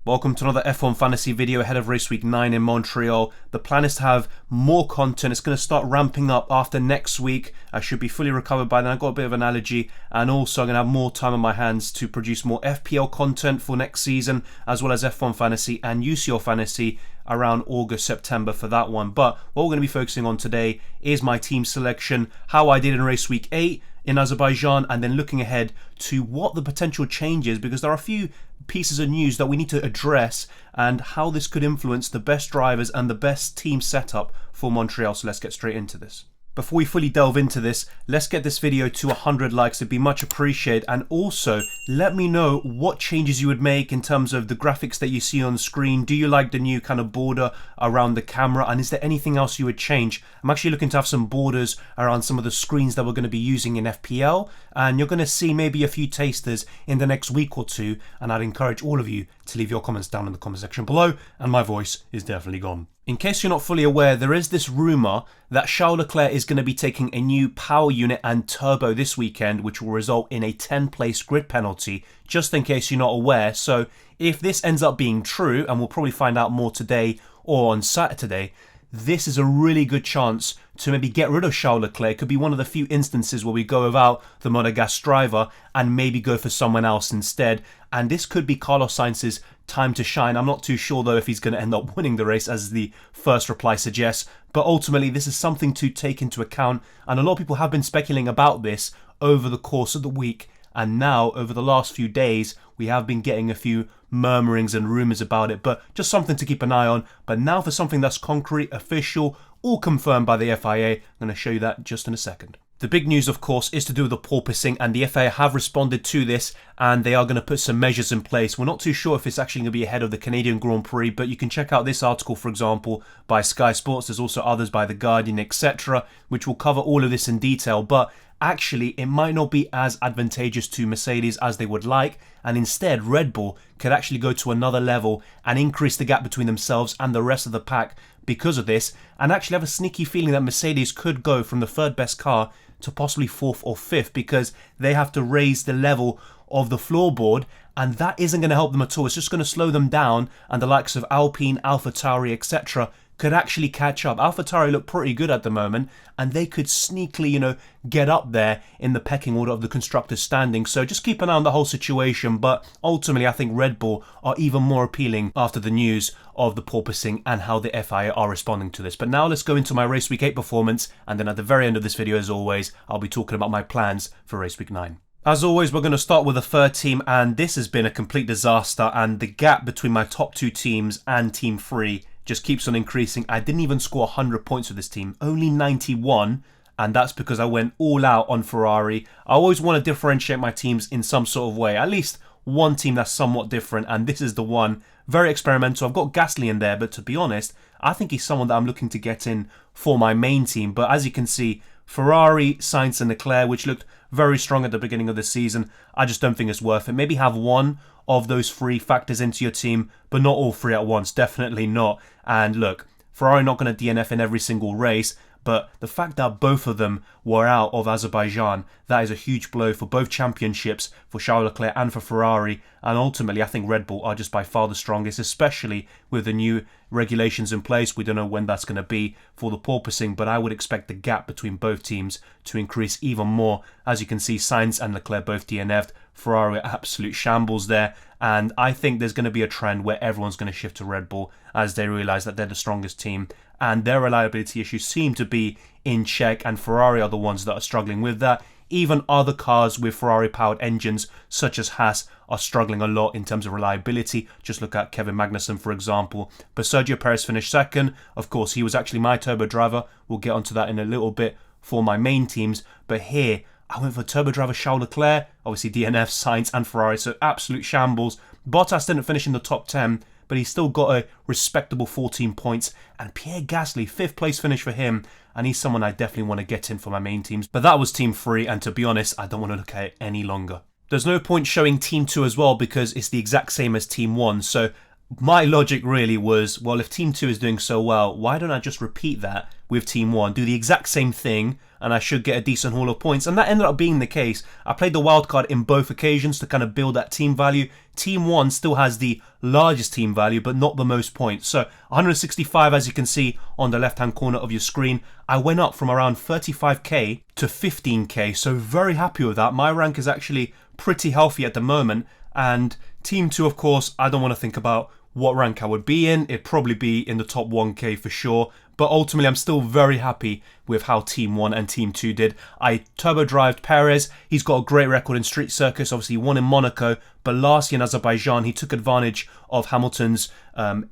Welcome to another F1 Fantasy video ahead of Race Week 9 in Montreal. The plan is to have more content. It's going to start ramping up after next week. I should be fully recovered by then. I've got a bit of an allergy, and also I'm going to have more time on my hands to produce more FPL content for next season, as well as F1 Fantasy and UCL Fantasy around August, September for that one. But what we're going to be focusing on today is my team selection, how I did in Race Week 8 in Azerbaijan, and then looking ahead to what the potential changes, because there are a few pieces of news that we need to address and how this could influence the best drivers and the best team setup for Montreal. So let's get straight into this. Before we fully delve into this, let's get this video to 100 likes. It'd be much appreciated. And also, let me know what changes you would make in terms of the graphics that you see on the screen. Do you like the new kind of border around the camera? And is there anything else you would change? I'm actually looking to have some borders around some of the screens that we're going to be using in FPL. And you're going to see maybe a few tasters in the next week or two. And I'd encourage all of you to leave your comments down in the comment section below. And my voice is definitely gone. In case you're not fully aware, there is this rumour that Charles Leclerc is going to be taking a new power unit and turbo this weekend, which will result in a 10-place grid penalty, just in case you're not aware. So if this ends up being true, and we'll probably find out more today or on Saturday, this is a really good chance to maybe get rid of Charles Leclerc. It could be one of the few instances where we go without the Monegasque driver and maybe go for someone else instead. And this could be Carlos Sainz's time to shine. I'm not too sure though if he's going to end up winning the race, as the first reply suggests. But ultimately, this is something to take into account. And a lot of people have been speculating about this over the course of the week. And now, over the last few days, we have been getting a few murmurings and rumours about it, but just something to keep an eye on. But now for something that's concrete, official, all confirmed by the FIA. I'm going to show you that just in a second. The big news, of course, is to do with the porpoising, and the FIA have responded to this, and they are going to put some measures in place. We're not too sure if it's actually going to be ahead of the Canadian Grand Prix, but you can check out this article, for example, by Sky Sports. There's also others by The Guardian, etc., which will cover all of this in detail. But actually, it might not be as advantageous to Mercedes as they would like, and instead Red Bull could actually go to another level and increase the gap between themselves and the rest of the pack because of this, and actually have a sneaky feeling that Mercedes could go from the third best car to possibly fourth or fifth, because they have to raise the level of the floorboard, and that isn't going to help them at all. It's just going to slow them down, and the likes of Alpine, AlphaTauri, etc. could actually catch up. AlphaTauri look pretty good at the moment, and they could sneakily, get up there in the pecking order of the constructors' standing. So just keep an eye on the whole situation. But ultimately, I think Red Bull are even more appealing after the news of the porpoising and how the FIA are responding to this. But now let's go into my Race Week 8 performance, and then at the very end of this video, as always, I'll be talking about my plans for Race Week 9. As always, we're going to start with the third team, and this has been a complete disaster, and the gap between my top two teams and Team 3 just keeps on increasing. I didn't even score 100 points with this team, only 91, and that's because I went all out on Ferrari. I always want to differentiate my teams in some sort of way, at least one team that's somewhat different, and this is the one. Very experimental. I've got Gasly in there, but to be honest, I think he's someone that I'm looking to get in for my main team. But as you can see, Ferrari, Sainz and Leclerc, which looked very strong at the beginning of the season, I just don't think it's worth it. Maybe have one of those three factors into your team, but not all three at once. Definitely not. And look, Ferrari not going to DNF in every single race, but the fact that both of them were out of Azerbaijan, that is a huge blow for both championships, for Charles Leclerc and for Ferrari. And ultimately, I think Red Bull are just by far the strongest, especially with the new regulations in place. We don't know when that's going to be for the porpoising, but I would expect the gap between both teams to increase even more. As you can see, Sainz and Leclerc both DNF'd. Ferrari are absolute shambles there. And I think there's going to be a trend where everyone's going to shift to Red Bull as they realise that they're the strongest team. And their reliability issues seem to be in check, and Ferrari are the ones that are struggling with that. Even other cars with Ferrari-powered engines, such as Haas, are struggling a lot in terms of reliability. Just look at Kevin Magnussen, for example. But Sergio Perez finished second. Of course, he was actually my turbo driver. We'll get onto that in a little bit for my main teams. But here, I went for turbo driver Charles Leclerc. Obviously, DNF, Sainz and Ferrari, so absolute shambles. Bottas didn't finish in the top 10, but he still got a respectable 14 points. And Pierre Gasly, 5th place finish for him. And he's someone I definitely want to get in for my main teams. But that was Team 3, and to be honest, I don't want to look at it any longer. There's no point showing Team 2 as well, because it's the exact same as Team 1. So my logic really was, well, if Team 2 is doing so well, why don't I just repeat that with Team 1? Do the exact same thing, and I should get a decent haul of points. And that ended up being the case. I played the wildcard in both occasions to kind of build that team value. Team 1 still has the largest team value, but not the most points. So 165, as you can see on the left-hand corner of your screen. I went up from around 35k to 15k, so very happy with that. My rank is actually pretty healthy at the moment. And Team 2, of course, I don't want to think about what rank I would be in. It'd probably be in the top 1k for sure. But ultimately, I'm still very happy with how Team 1 and Team 2 did. I turbo-drived Perez. He's got a great record in Street Circus. Obviously, he won in Monaco. But last year in Azerbaijan, he took advantage of Hamilton's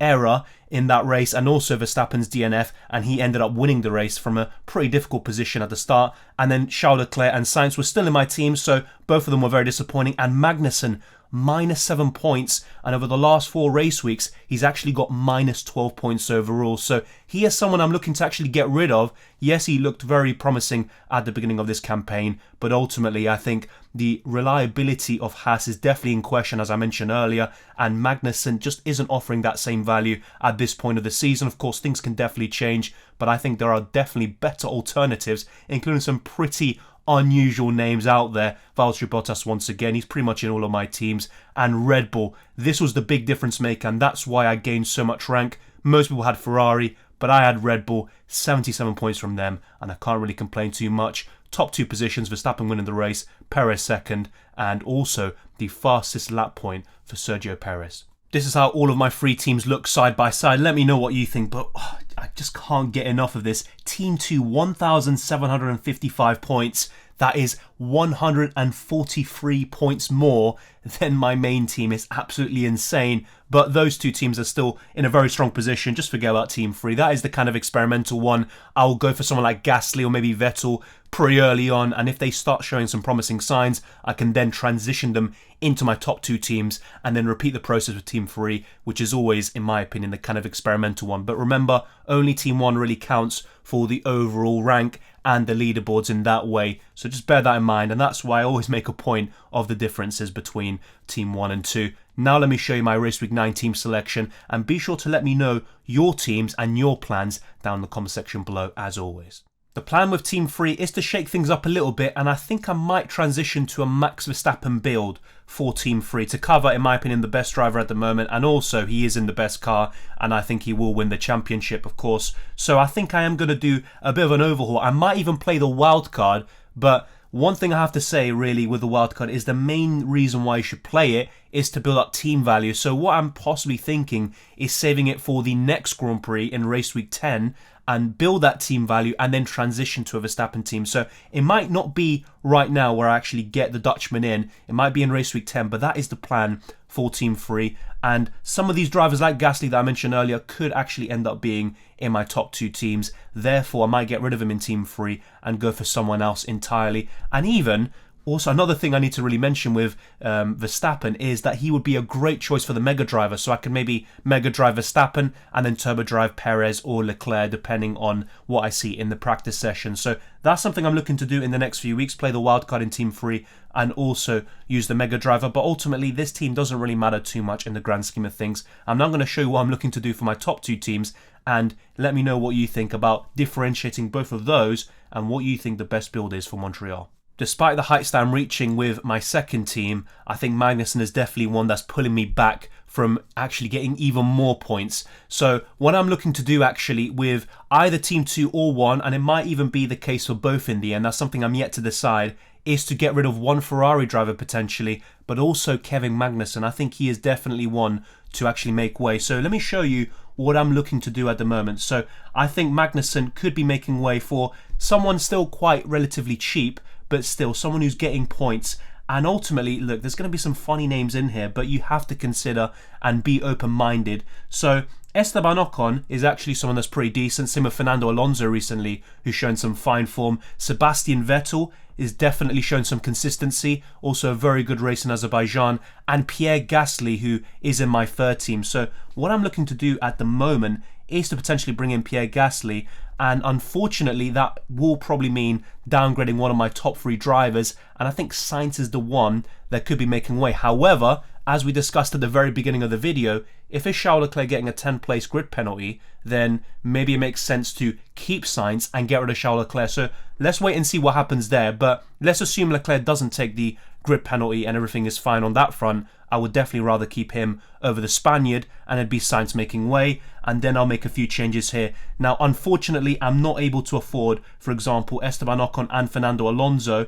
error in that race and also Verstappen's DNF. And he ended up winning the race from a pretty difficult position at the start. And then Charles Leclerc and Sainz were still in my team. So both of them were very disappointing. And Magnussen, -7 points, and over the last 4 race weeks he's actually got -12 points overall. So he is someone I'm looking to actually get rid of. Yes, he looked very promising at the beginning of this campaign, but ultimately I think the reliability of Haas is definitely in question, as I mentioned earlier, and Magnussen just isn't offering that same value at this point of the season. Of course, things can definitely change, but I think there are definitely better alternatives, including some pretty unusual names out there. Valtteri Bottas, once again, he's pretty much in all of my teams. And Red Bull, this was the big difference maker, and that's why I gained so much rank. Most people had Ferrari, but I had Red Bull, 77 points from them, and I can't really complain too much. Top 2 positions, Verstappen winning the race, Perez second, and also the fastest lap point for Sergio Perez. This is how all of my 3 teams look side by side. Let me know what you think, but I just can't get enough of this. Team 2, 1,755 points. That is 143 points more than my main team. It's absolutely insane. But those 2 teams are still in a very strong position. Just forget about Team 3. That is the kind of experimental one. I'll go for someone like Gasly or maybe Vettel pretty early on. And if they start showing some promising signs, I can then transition them into my top 2 teams and then repeat the process with Team 3, which is always, in my opinion, the kind of experimental one. But remember, only Team 1 really counts for the overall rank and the leaderboards in that way. So just bear that in mind, and that's why I always make a point of the differences between Team 1 and 2. Now let me show you my Raceweek 9 team selection, and be sure to let me know your teams and your plans down in the comment section below as always. The plan with Team 3 is to shake things up a little bit, and I think I might transition to a Max Verstappen build for Team 3 to cover, in my opinion, the best driver at the moment, and also he is in the best car, and I think he will win the championship, of course. So I think I am going to do a bit of an overhaul. I might even play the wild card, but one thing I have to say really with the wildcard is the main reason why you should play it is to build up team value. So what I'm possibly thinking is saving it for the next Grand Prix in Race Week 10 and build that team value and then transition to a Verstappen team. So it might not be right now where I actually get the Dutchman in. It might be in Race Week 10, but that is the plan for Team 3. And some of these drivers like Gasly that I mentioned earlier could actually end up being in my top 2 teams. Therefore, I might get rid of him in Team 3 and go for someone else entirely. And even also, another thing I need to really mention with Verstappen is that he would be a great choice for the Mega Driver. So I can maybe Mega Drive Verstappen and then Turbo Drive Perez or Leclerc, depending on what I see in the practice session. So that's something I'm looking to do in the next few weeks, play the wildcard in Team 3 and also use the Mega Driver. But ultimately, this team doesn't really matter too much in the grand scheme of things. I'm now going to show you what I'm looking to do for my top 2 teams, and let me know what you think about differentiating both of those and what you think the best build is for Montreal. Despite the heights that I'm reaching with my second team, I think Magnussen is definitely one that's pulling me back from actually getting even more points. So what I'm looking to do actually with either Team 2 or 1, and it might even be the case for both in the end, that's something I'm yet to decide, is to get rid of one Ferrari driver potentially, but also Kevin Magnussen. I think he is definitely one to actually make way. So let me show you what I'm looking to do at the moment. So I think Magnussen could be making way for someone still quite relatively cheap, but still someone who's getting points. And ultimately, look, there's going to be some funny names in here, but you have to consider and be open-minded. So Esteban Ocon is actually someone that's pretty decent. Same with Fernando Alonso recently, who's shown some fine form. Sebastian Vettel is definitely shown some consistency. Also a very good race in Azerbaijan. And Pierre Gasly, who is in my third team. So what I'm looking to do at the moment is to potentially bring in Pierre Gasly. And unfortunately, that will probably mean downgrading one of my top 3 drivers. And I think Sainz is the one that could be making way. However, as we discussed at the very beginning of the video, if it's Charles Leclerc getting a 10th place grid penalty, then maybe it makes sense to keep Sainz and get rid of Charles Leclerc. So let's wait and see what happens there. But let's assume Leclerc doesn't take the grid penalty and everything is fine on that front. I would definitely rather keep him over the Spaniard, and it'd be Sainz making way, and then I'll make a few changes here. Now, unfortunately, I'm not able to afford, for example, Esteban Ocon and Fernando Alonso,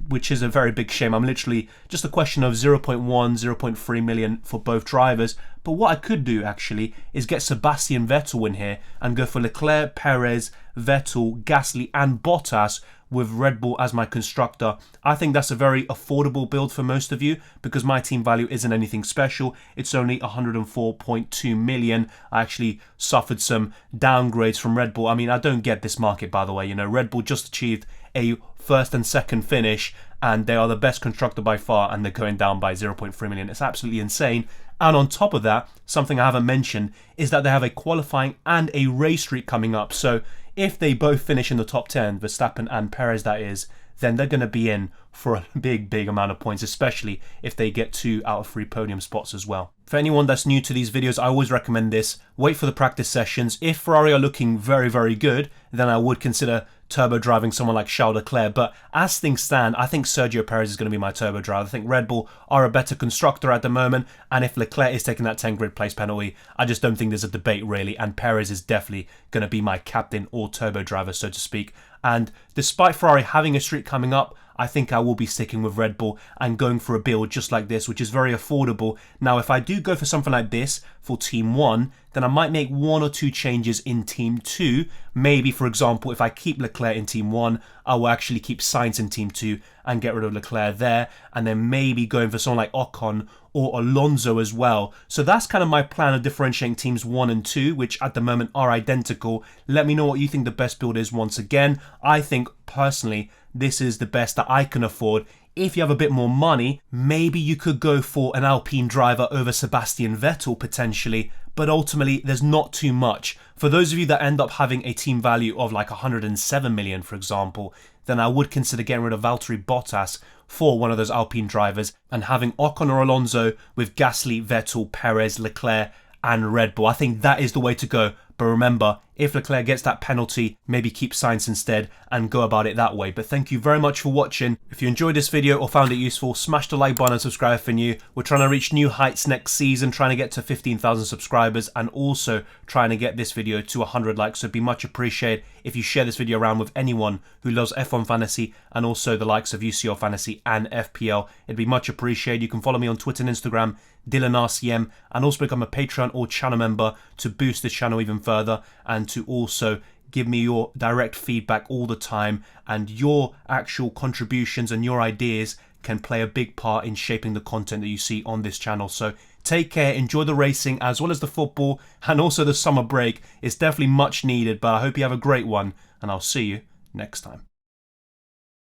which is a very big shame. I'm literally just a question of 0.1, 0.3 million for both drivers. But what I could do, actually, is get Sebastian Vettel in here and go for Leclerc, Perez, Vettel, Gasly, and Bottas, with Red Bull as my constructor. I think that's a very affordable build for most of you because my team value isn't anything special. It's only 104.2 million. I actually suffered some downgrades from Red Bull. I mean, I don't get this market, by the way. You know, Red Bull just achieved a first and second finish and they are the best constructor by far, and they're going down by 0.3 million. It's absolutely insane. And on top of that, something I haven't mentioned is that they have a qualifying and a race streak coming up. So if they both finish in the top 10, Verstappen and Perez that is, then they're going to be in for a big amount of points, especially if they get 2 out of 3 podium spots as well. For anyone that's new to these videos, I always recommend this. Wait for the practice sessions. If Ferrari are looking very good, then I would consider turbo driving someone like Charles Leclerc. But as things stand, I think Sergio Perez is going to be my turbo driver. I think Red Bull are a better constructor at the moment. And if Leclerc is taking that 10 grid place penalty, I just don't think there's a debate really. And Perez is definitely going to be my captain or turbo driver, so to speak. And despite Ferrari having a streak coming up, I think I will be sticking with Red Bull and going for a build just like this, which is very affordable. Now, if I do go for something like this for Team 1, then I might make 1 or 2 changes in Team 2. Maybe, for example, if I keep Leclerc in Team 1, I will actually keep Sainz in Team 2 and get rid of Leclerc there. And then maybe going for someone like Ocon or Alonso as well. So that's kind of my plan of differentiating Teams 1 and 2, which at the moment are identical. Let me know what you think the best build is once again. I think, personally, this is the best that I can afford. If you have a bit more money, maybe you could go for an Alpine driver over Sebastian Vettel potentially, but ultimately there's not too much. For those of you that end up having a team value of like 107 million, for example, then I would consider getting rid of Valtteri Bottas for one of those Alpine drivers and having Ocon or Alonso with Gasly, Vettel, Perez, Leclerc and Red Bull. I think that is the way to go. But remember, if Leclerc gets that penalty, maybe keep Sainz instead and go about it that way. But thank you very much for watching. If you enjoyed this video or found it useful, smash the like button and subscribe if you're new. We're trying to reach new heights next season, trying to get to 15,000 subscribers and also trying to get this video to 100 likes. So it'd be much appreciated if you share this video around with anyone who loves F1 Fantasy and also the likes of UCL Fantasy and FPL. It'd be much appreciated. You can follow me on Twitter and Instagram, DylanRCM, and also become a Patreon or channel member to boost this channel even further and to also give me your direct feedback all the time, and your actual contributions and your ideas can play a big part in shaping the content that you see on this channel. So take care, enjoy the racing as well as the football and also the summer break. It's definitely much needed, but I hope you have a great one and I'll see you next time.